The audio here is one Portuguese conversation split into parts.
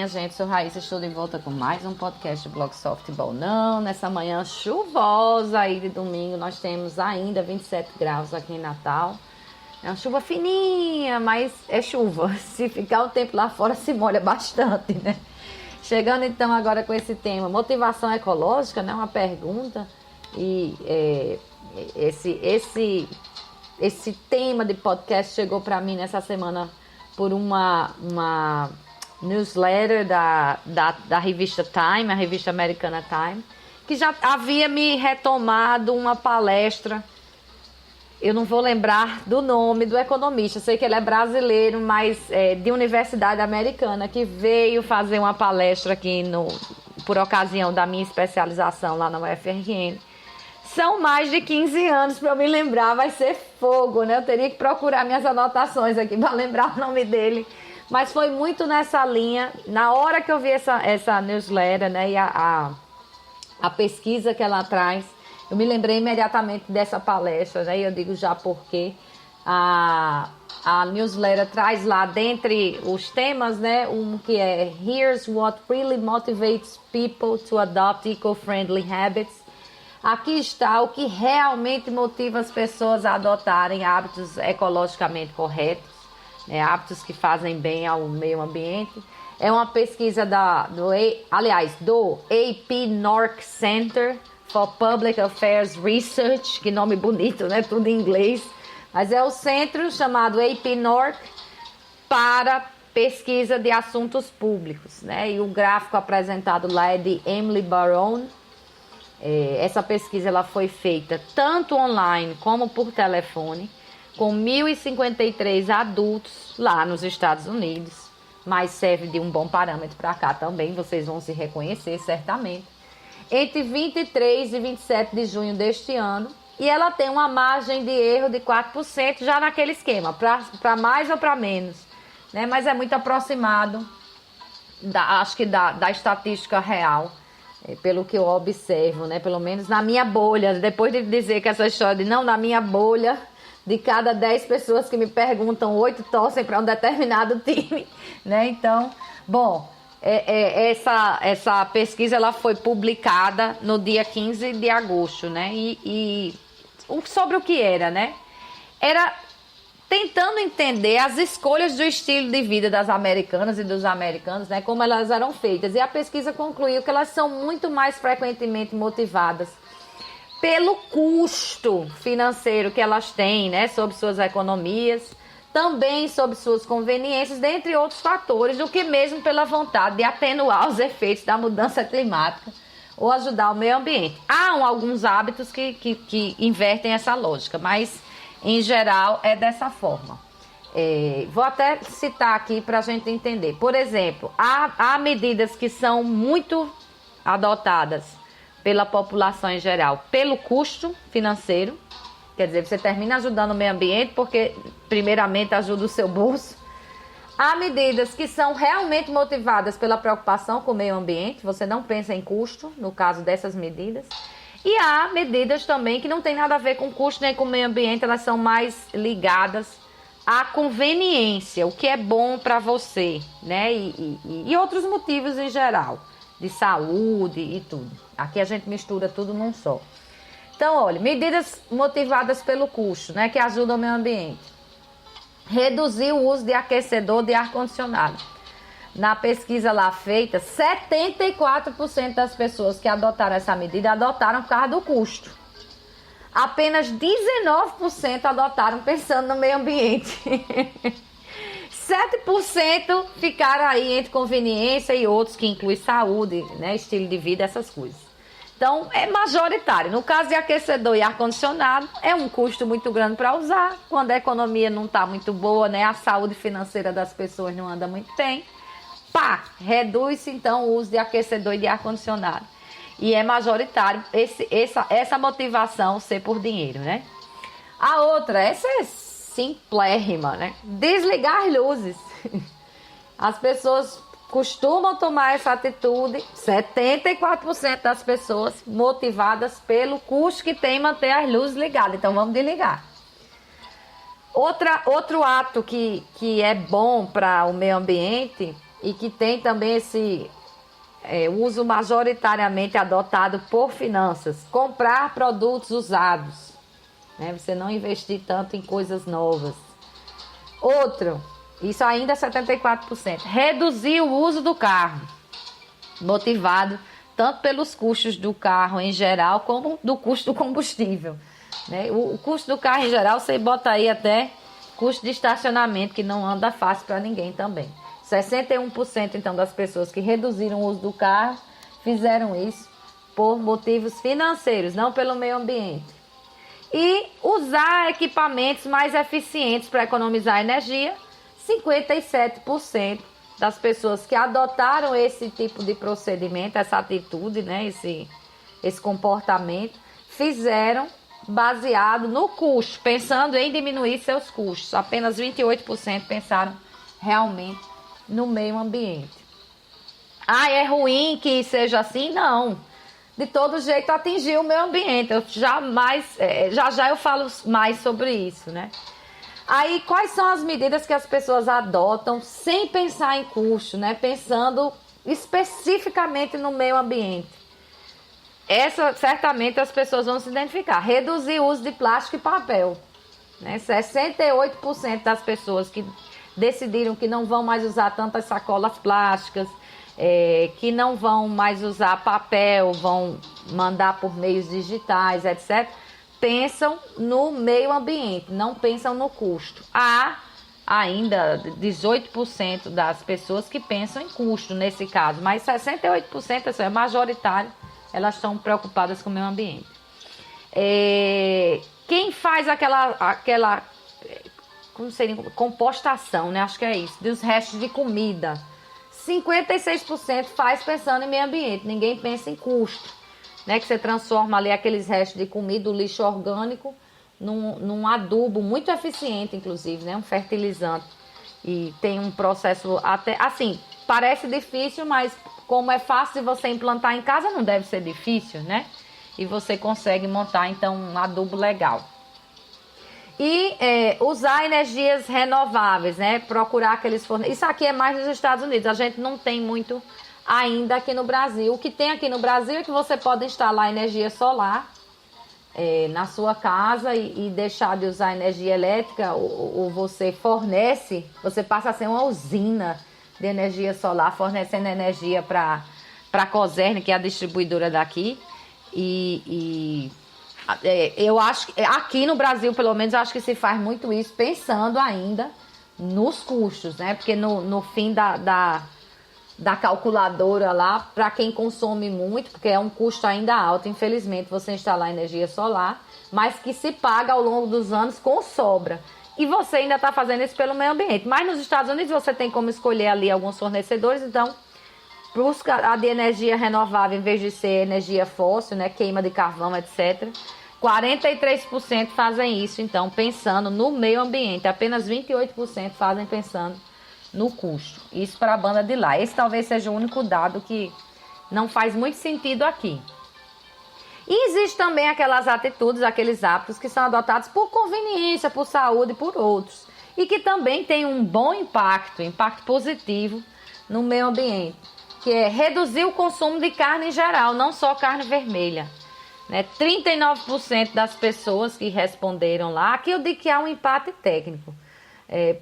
gente, sou Raíssa, estou de volta com mais um podcast do Blog Softball Não. Nessa manhã chuvosa aí de domingo, nós temos ainda 27 graus aqui em Natal. É uma chuva fininha, mas é chuva. Se ficar o tempo lá fora, se molha bastante, né? Chegando então agora com esse tema, motivação ecológica, né? Uma pergunta. E esse tema de podcast chegou para mim nessa semana por uma newsletter da revista Time, a revista americana Time, que já havia me retomado uma palestra. Eu não vou lembrar do nome do economista, sei que ele é brasileiro, mas de universidade americana, que veio fazer uma palestra aqui por ocasião da minha especialização lá na UFRN. São mais de 15 anos para eu me lembrar, vai ser fogo, né? Eu teria que procurar minhas anotações aqui para lembrar o nome dele. Mas foi muito nessa linha. Na hora que eu vi essa newsletter, né, e a pesquisa que ela traz, eu me lembrei imediatamente dessa palestra, né? E eu digo já porque a newsletter traz lá, dentre os temas, né, um que é Here's what really motivates people to adopt eco-friendly habits. Aqui está o que realmente motiva as pessoas a adotarem hábitos ecologicamente corretos, né, hábitos que fazem bem ao meio ambiente. É uma pesquisa do AP NORC Center for Public Affairs Research, que nome bonito, né? Tudo em inglês. Mas é o centro chamado AP NORC para pesquisa de assuntos públicos, né? E o gráfico apresentado lá é de Emily Barone. Essa pesquisa ela foi feita tanto online como por telefone, com 1.053 adultos lá nos Estados Unidos, mas serve de um bom parâmetro para cá também, vocês vão se reconhecer certamente, entre 23 e 27 de junho deste ano, e ela tem uma margem de erro de 4% já naquele esquema, para mais ou para menos, né? Mas é muito aproximado, acho que da estatística real, pelo que eu observo, né? Pelo menos na minha bolha, depois de dizer que essa história de não, na minha bolha, de cada 10 pessoas que me perguntam, 8 torcem para um determinado time, né? Então, bom, essa pesquisa ela foi publicada no dia 15 de agosto, né? E sobre o que era, né? Era tentando entender as escolhas do estilo de vida das americanas e dos americanos, né? Como elas eram feitas. E a pesquisa concluiu que elas são muito mais frequentemente motivadas pelo custo financeiro que elas têm, né, sobre suas economias, também sobre suas conveniências, dentre outros fatores, do que mesmo pela vontade de atenuar os efeitos da mudança climática ou ajudar o meio ambiente. Há alguns hábitos que invertem essa lógica, mas em geral é dessa forma. Vou até citar aqui para a gente entender. Por exemplo, há medidas que são muito adotadas pela população em geral, pelo custo financeiro, quer dizer, você termina ajudando o meio ambiente porque primeiramente ajuda o seu bolso. Há medidas que são realmente motivadas pela preocupação com o meio ambiente, você não pensa em custo no caso dessas medidas. E há medidas também que não tem nada a ver com custo nem com o meio ambiente, elas são mais ligadas à conveniência, o que é bom para você, né? E outros motivos em geral, de saúde e tudo. Aqui a gente mistura tudo num só. Então, olha, medidas motivadas pelo custo, né, que ajudam o meio ambiente. Reduzir o uso de aquecedor de ar-condicionado. Na pesquisa lá feita, 74% das pessoas que adotaram essa medida adotaram por causa do custo. Apenas 19% adotaram pensando no meio ambiente. 7% ficaram aí entre conveniência e outros, que inclui saúde, né, estilo de vida, essas coisas. Então, é majoritário. No caso de aquecedor e ar-condicionado, é um custo muito grande para usar. Quando a economia não está muito boa, né, a saúde financeira das pessoas não anda muito bem, reduz-se então o uso de aquecedor e de ar-condicionado. E é majoritário essa motivação ser por dinheiro, né? A outra, essa é simplérrima, né? Desligar as luzes. As pessoas costumam tomar essa atitude, 74% das pessoas motivadas pelo custo que tem manter as luzes ligadas. Então vamos desligar. Outro ato que é bom para o meio ambiente e que tem também esse uso majoritariamente adotado por finanças. Comprar produtos usados, né? Você não investir tanto em coisas novas. Outro, isso ainda é 74%. Reduzir o uso do carro, motivado tanto pelos custos do carro em geral, como do custo do combustível, né? O custo do carro em geral, você bota aí até custo de estacionamento, que não anda fácil para ninguém também. 61% então das pessoas que reduziram o uso do carro fizeram isso por motivos financeiros, não pelo meio ambiente. E usar equipamentos mais eficientes para economizar energia, 57% das pessoas que adotaram esse tipo de procedimento, essa atitude, né, esse comportamento, fizeram baseado no custo, pensando em diminuir seus custos. Apenas 28% pensaram realmente no meio ambiente. É ruim que seja assim? Não. De todo jeito atingir o meio ambiente. Já eu falo mais sobre isso, né? Aí, quais são as medidas que as pessoas adotam sem pensar em custo, né? Pensando especificamente no meio ambiente. Essa, certamente, as pessoas vão se identificar. Reduzir o uso de plástico e papel, né? 68% das pessoas que decidiram que não vão mais usar tantas sacolas plásticas, que não vão mais usar papel, vão mandar por meios digitais, etc., pensam no meio ambiente, não pensam no custo. Há ainda 18% das pessoas que pensam em custo nesse caso, mas 68%, isso é majoritário, elas estão preocupadas com o meio ambiente. Quem faz aquela como seria, compostação, né? Acho que é isso, dos restos de comida, 56% faz pensando em meio ambiente, ninguém pensa em custo, né? Que você transforma ali aqueles restos de comida, o lixo orgânico, num adubo muito eficiente, inclusive, né? Um fertilizante. E tem um processo até, assim, parece difícil, mas como é fácil de você implantar em casa, não deve ser difícil, né? E você consegue montar, então, um adubo legal. E usar energias renováveis, né? Procurar aqueles fornecedores. Isso aqui é mais nos Estados Unidos. A gente não tem muito ainda aqui no Brasil. O que tem aqui no Brasil é que você pode instalar energia solar na sua casa e deixar de usar energia elétrica, ou você fornece, você passa a ser uma usina de energia solar, fornecendo energia para a Cosern, que é a distribuidora daqui. Eu acho que aqui no Brasil, pelo menos, eu acho que se faz muito isso, pensando ainda nos custos, né? Porque no fim da calculadora lá, para quem consome muito, porque é um custo ainda alto, infelizmente, você instalar energia solar, mas que se paga ao longo dos anos com sobra. E você ainda está fazendo isso pelo meio ambiente. Mas nos Estados Unidos você tem como escolher ali alguns fornecedores, então busca a de energia renovável em vez de ser energia fóssil, né? Queima de carvão, etc. 43% fazem isso, então, pensando no meio ambiente. Apenas 28% fazem pensando no custo. Isso para a banda de lá. Esse talvez seja o único dado que não faz muito sentido aqui. E existe também aquelas atitudes, aqueles hábitos que são adotados por conveniência, por saúde e por outros. E que também tem um bom impacto positivo no meio ambiente. Que é reduzir o consumo de carne em geral, não só carne vermelha. 39% das pessoas que responderam lá, aqui eu digo que há um empate técnico,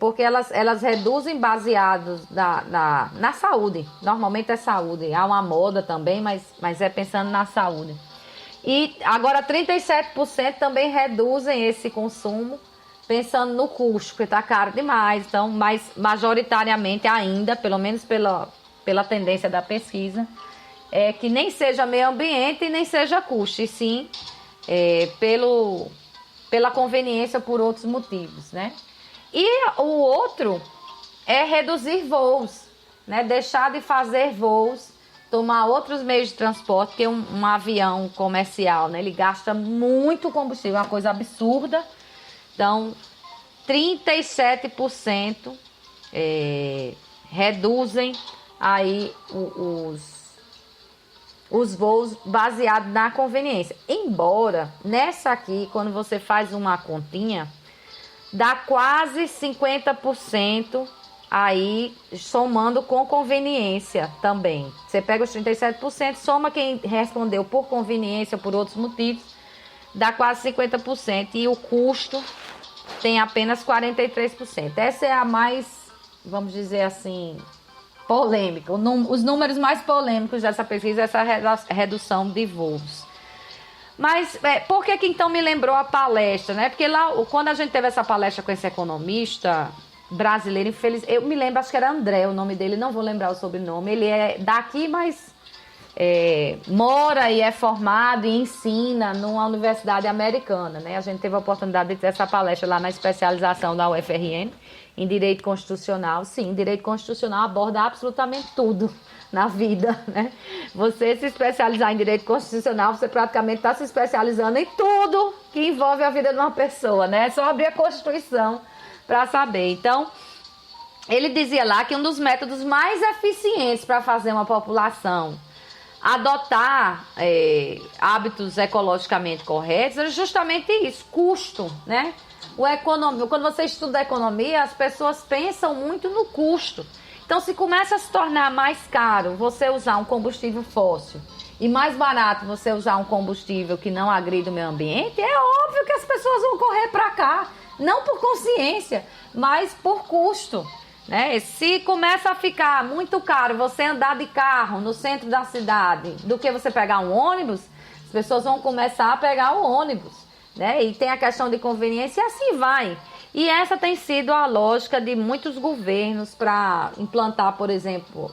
porque elas reduzem baseados na saúde, normalmente é saúde, há uma moda também, mas é pensando na saúde. E agora 37% também reduzem esse consumo pensando no custo, porque está caro demais, então, mas majoritariamente ainda, pelo menos pela tendência da pesquisa, que nem seja meio ambiente e nem seja custo, e sim pela conveniência por outros motivos, né? E o outro é reduzir voos, né? Deixar de fazer voos, tomar outros meios de transporte, porque um avião comercial, né? Ele gasta muito combustível, é uma coisa absurda. Então, 37% reduzem aí os voos baseados na conveniência. Embora, nessa aqui, quando você faz uma continha, dá quase 50% aí somando com conveniência também. Você pega os 37%, soma quem respondeu por conveniência, por outros motivos, dá quase 50%. E o custo tem apenas 43%. Essa é a mais, vamos dizer assim, polêmica. Os números mais polêmicos dessa pesquisa é essa redução de voos. Mas por que então me lembrou a palestra, né? Porque lá, quando a gente teve essa palestra com esse economista brasileiro, infeliz, eu me lembro, acho que era André o nome dele, não vou lembrar o sobrenome. Ele é daqui, mas mora e é formado e ensina numa universidade americana, né? A gente teve a oportunidade de ter essa palestra lá na especialização da UFRN em Direito Constitucional. Sim, Direito Constitucional aborda absolutamente tudo na vida, né? Você se especializar em Direito Constitucional, você praticamente está se especializando em tudo que envolve a vida de uma pessoa, né? É só abrir a Constituição para saber. Então, ele dizia lá que um dos métodos mais eficientes para fazer uma população adotar hábitos ecologicamente corretos é justamente isso, custo, né? Quando você estuda economia, as pessoas pensam muito no custo. Então, se começa a se tornar mais caro você usar um combustível fóssil e mais barato você usar um combustível que não agride o meio ambiente, é óbvio que as pessoas vão correr para cá, não por consciência, mas por custo, né? Se começa a ficar muito caro você andar de carro no centro da cidade do que você pegar um ônibus, as pessoas vão começar a pegar o ônibus, né? E tem a questão de conveniência e assim vai. E essa tem sido a lógica de muitos governos para implantar, por exemplo,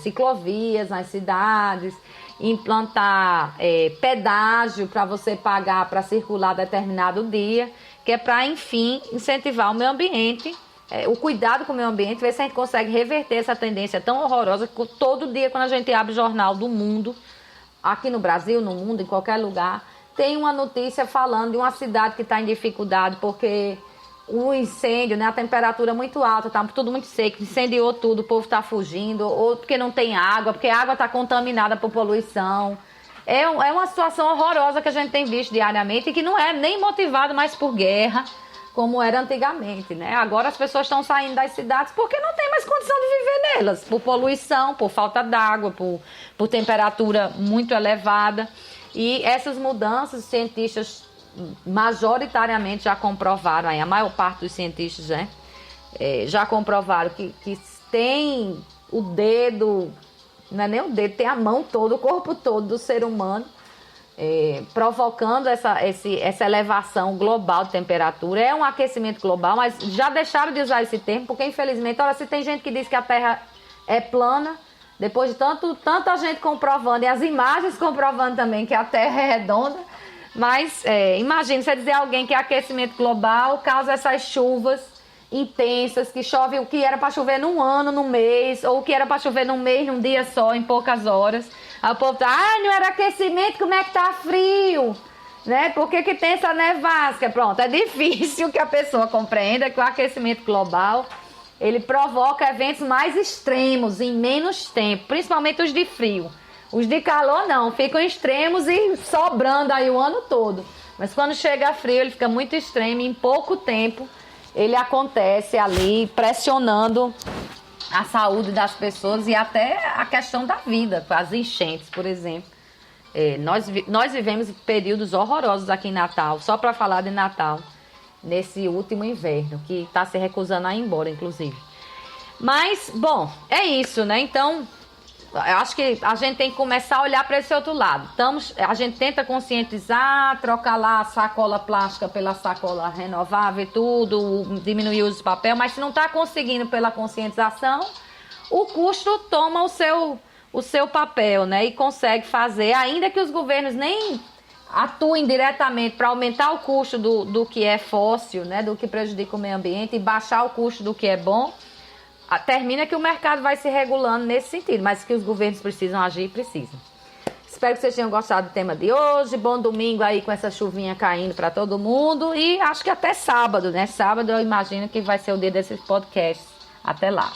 ciclovias nas cidades, implantar pedágio para você pagar para circular determinado dia, que é para, enfim, incentivar o meio ambiente, o cuidado com o meio ambiente, ver se a gente consegue reverter essa tendência tão horrorosa que todo dia, quando a gente abre o jornal do mundo, aqui no Brasil, no mundo, em qualquer lugar, tem uma notícia falando de uma cidade que está em dificuldade porque o incêndio, né, a temperatura muito alta, tá tudo muito seco, incendiou tudo, o povo está fugindo, ou porque não tem água, porque a água está contaminada por poluição. É uma situação horrorosa que a gente tem visto diariamente e que não é nem motivado mais por guerra, como era antigamente, né? Agora as pessoas estão saindo das cidades porque não tem mais condição de viver nelas, por poluição, por falta d'água, por temperatura muito elevada. E essas mudanças, os cientistas majoritariamente já comprovaram, a maior parte dos cientistas, né, já comprovaram que tem o dedo, não é nem o dedo, tem a mão toda, o corpo todo do ser humano, provocando essa elevação global de temperatura. É um aquecimento global, mas já deixaram de usar esse termo, porque infelizmente, olha, se tem gente que diz que a Terra é plana, depois de tanta gente comprovando, e as imagens comprovando também que a Terra é redonda. Mas imagine você dizer a alguém que aquecimento global causa essas chuvas intensas, que chove o que era para chover num ano, num mês, ou o que era para chover num mês, num dia só, em poucas horas. Aí o povo tá, não era aquecimento, como é que tá frio? Né? Por que tem essa nevasca? Pronto, é difícil que a pessoa compreenda que o aquecimento global, ele provoca eventos mais extremos em menos tempo, principalmente os de frio. Os de calor não, ficam extremos e sobrando aí o ano todo. Mas quando chega frio, ele fica muito extremo e em pouco tempo ele acontece ali pressionando a saúde das pessoas e até a questão da vida, as enchentes, por exemplo. Nós vivemos períodos horrorosos aqui em Natal, só para falar de Natal, nesse último inverno, que está se recusando a ir embora, inclusive. Mas, bom, é isso, né? Então, eu acho que a gente tem que começar a olhar para esse outro lado. A gente tenta conscientizar, trocar lá a sacola plástica pela sacola renovável e tudo, diminuir o uso de papel, mas se não está conseguindo pela conscientização, o custo toma o seu papel, né? E consegue fazer, ainda que os governos nem atuem diretamente para aumentar o custo do que é fóssil, né? Do que prejudica o meio ambiente e baixar o custo do que é bom. Termina que o mercado vai se regulando nesse sentido, mas que os governos precisam agir, precisam. Espero que vocês tenham gostado do tema de hoje. Bom domingo aí com essa chuvinha caindo para todo mundo. E acho que até sábado, né? Sábado eu imagino que vai ser o dia desses podcasts. Até lá.